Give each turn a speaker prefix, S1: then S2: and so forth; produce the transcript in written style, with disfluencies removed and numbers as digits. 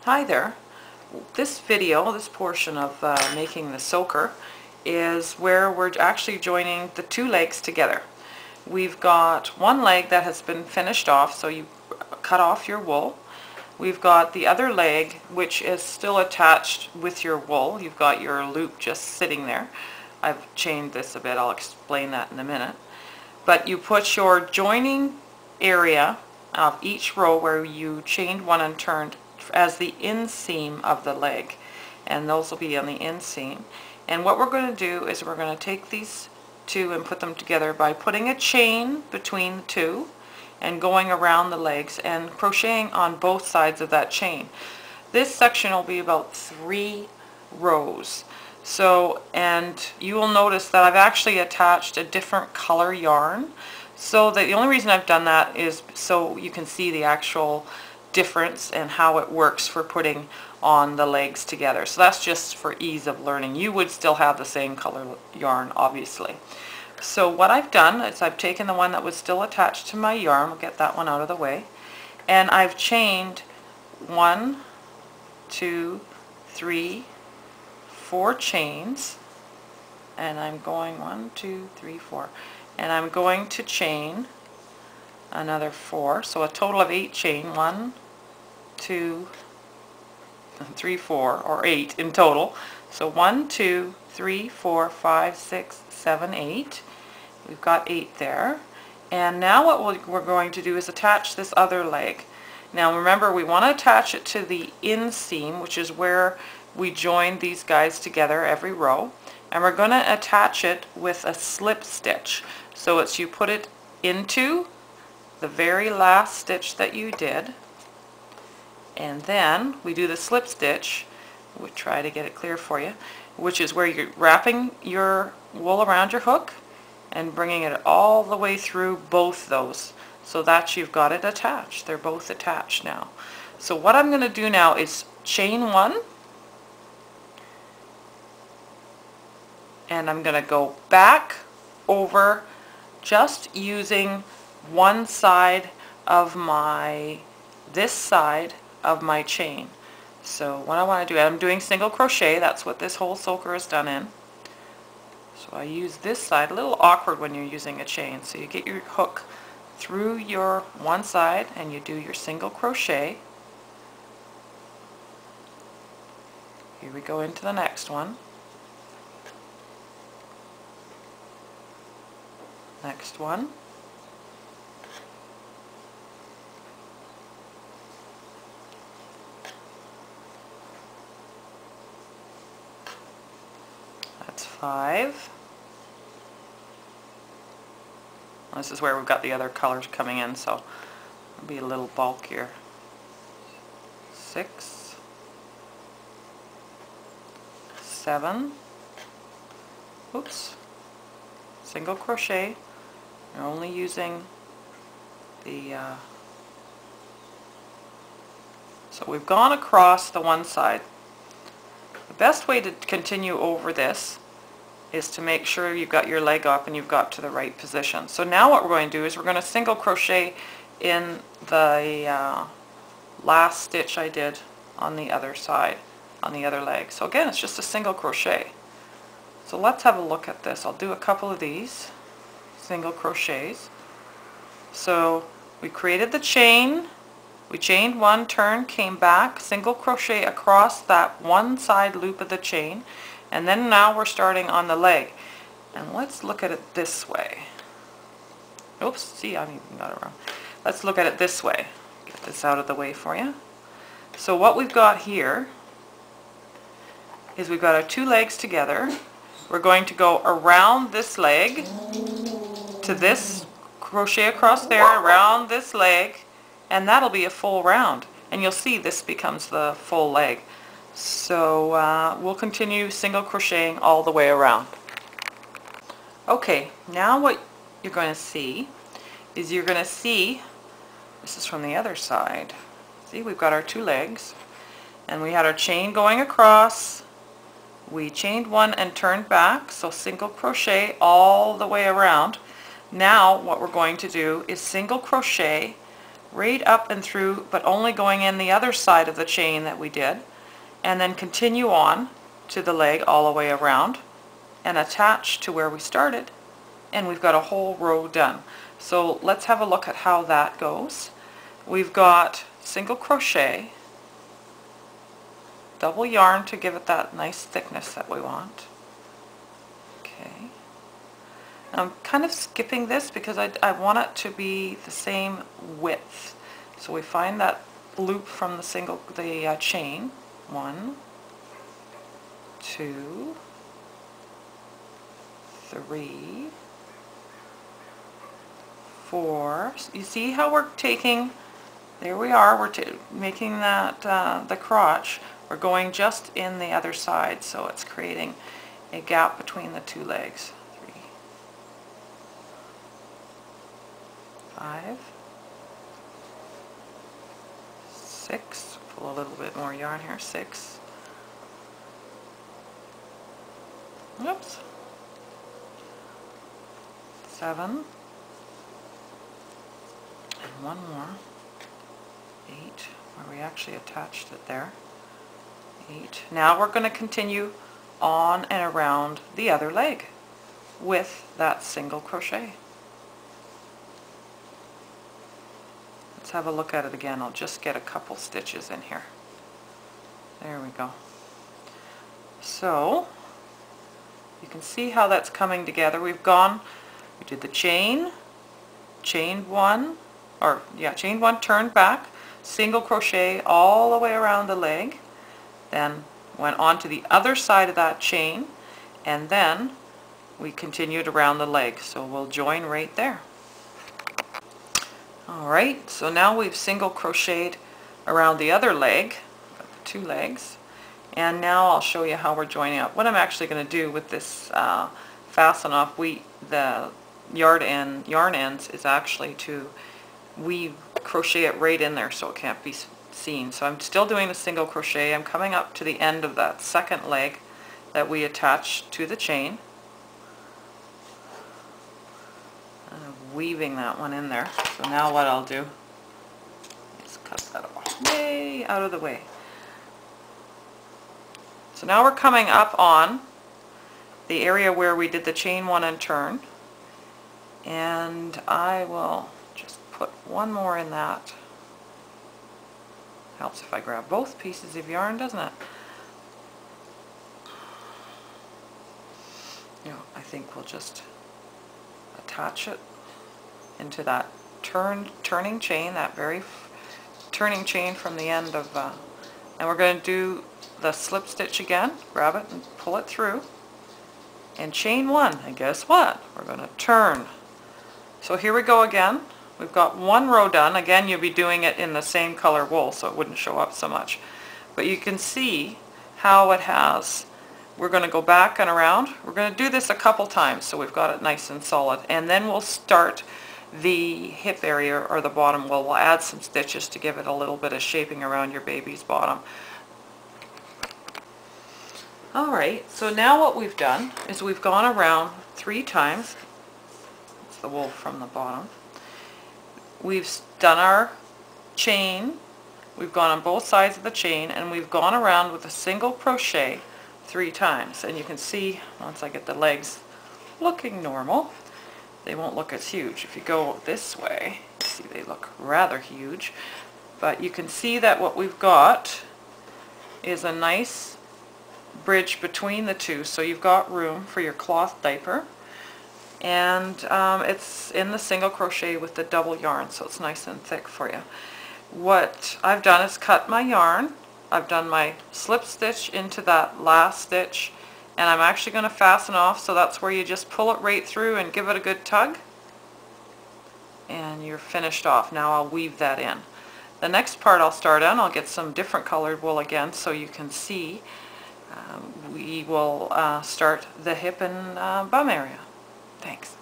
S1: Hi there. This video, this portion of making the soaker, is where we're actually joining the two legs together. We've got one leg that has been finished off, so you cut off your wool. We've got the other leg which is still attached with your wool. You've got your loop just sitting there. I've chained this a bit, I'll explain that in a minute. But you put your joining area of each row where you chained one and turned as the inseam of the leg, and those will be on the inseam. And what we're going to do is we're going to take these two and put them together by putting a chain between the two and going around the legs and crocheting on both sides of that chain. This section will be about 3 rows. So, and you will notice that I've actually attached a different color yarn. So the only reason I've done that is so you can see the actual difference and how it works for putting on the legs together. So that's just for ease of learning. You would still have the same color yarn, obviously. So what I've done is I've taken the one that was still attached to my yarn, we'll get that one out of the way, and I've chained 1, 2, 3, 4 chains, and I'm going 1, 2, 3, 4, and I'm going to chain another 4, so a total of 8 chain, 1, 2, 3, 4, or 8 in total. So 1, 2, 3, 4, 5, 6, 7, 8. We've got 8 there. And now what we're going to do is attach this other leg. Now remember, we want to attach it to the inseam, which is where we join these guys together every row. And we're going to attach it with a slip stitch. So it's you put it into the very last stitch that you did, and then we do the slip stitch. We'll try to get it clear for you, which is where you're wrapping your wool around your hook and bringing it all the way through both those so that you've got it attached. They're both attached now. So what I'm going to do now is chain 1, and I'm going to go back over just using one side of this side of my chain. So what I want to do, I'm doing single crochet, that's what this whole soaker is done in. So I use this side, a little awkward when you're using a chain. So you get your hook through your one side and you do your single crochet. Here we go into the next one. Next one. That's 5. This is where we've got the other colors coming in, so it'll be a little bulkier. 6, 7, oops, single crochet. You're only using the, so we've gone across the one side. The best way to continue over this is to make sure you've got your leg up and you've got to the right position. So now what we're going to do is we're going to single crochet in the last stitch I did on the other side, on the other leg. So again, it's just a single crochet. So let's have a look at this. I'll do a couple of these single crochets. So we created the chain, we chained 1, turned, came back, single crochet across that one side loop of the chain, and then now we're starting on the leg. And let's look at it this way. Oops, see, I even got it wrong. Let's look at it this way. Get this out of the way for you. So what we've got here is we've got our 2 legs together. We're going to go around this leg to this, crochet across there, around this leg, and that'll be a full round. And you'll see this becomes the full leg. So we'll continue single crocheting all the way around. Okay, now what you're going to see is you're going to see, this is from the other side, see we've got our 2 legs, and we had our chain going across, we chained 1 and turned back, so single crochet all the way around. Now what we're going to do is single crochet right up and through, but only going in the other side of the chain that we did, and then continue on to the leg all the way around and attach to where we started, and we've got a whole row done. So let's have a look at how that goes. We've got single crochet, double yarn to give it that nice thickness that we want. Okay. I'm kind of skipping this because I want it to be the same width. So we find that loop from the chain. 1, 2, 3, 4. You see how we're taking, there we are, we're making that the crotch. We're going just in the other side, so it's creating a gap between the two legs. 3, 5, 6, pull a little bit more yarn here, 6, oops, 7, and one more, 8, where we actually attached it there, 8. Now we're going to continue on and around the other leg with that single crochet. Let's have a look at it again. I'll just get a couple stitches in here. There we go. So you can see how that's coming together. We did the chain, chain one, turned back, single crochet all the way around the leg, then went on to the other side of that chain, and then we continued around the leg. So we'll join right there. Alright, so now we've single crocheted around the other leg, got the two legs, and now I'll show you how we're joining up. What I'm actually going to do with this fasten off the yarn ends is actually to crochet it right in there so it can't be seen. So I'm still doing the single crochet. I'm coming up to the end of that second leg that we attached to the chain. Weaving that one in there. So now what I'll do is cut that way out of the way. So now we're coming up on the area where we did the chain one and turn, and I will just put one more in that. Helps if I grab both pieces of yarn, doesn't it? I think we'll just attach it into that turning chain, that very turning chain from the end of, and we're going to do the slip stitch again, grab it and pull it through, and chain one, and guess what? We're going to turn. So here we go again. We've got one row done. Again, you'll be doing it in the same color wool so it wouldn't show up so much. But you can see how it has, we're going to go back and around. We're going to do this a couple times so we've got it nice and solid, and then we'll start the hip area or the bottom. We'll add some stitches to give it a little bit of shaping around your baby's bottom. Alright, so now what we've done is we've gone around 3 times. It's the wool from the bottom. We've done our chain, we've gone on both sides of the chain, and we've gone around with a single crochet 3 times. And you can see once I get the legs looking normal, they won't look as huge. If you go this way, you see they look rather huge, but you can see that what we've got is a nice bridge between the two, so you've got room for your cloth diaper, and it's in the single crochet with the double yarn, so it's nice and thick for you. What I've done is cut my yarn. I've done my slip stitch into that last stitch, and I'm actually going to fasten off, so that's where you just pull it right through and give it a good tug, and you're finished off. Now I'll weave that in. The next part I'll start on, I'll get some different colored wool again so you can see. We will start the hip and bum area. Thanks.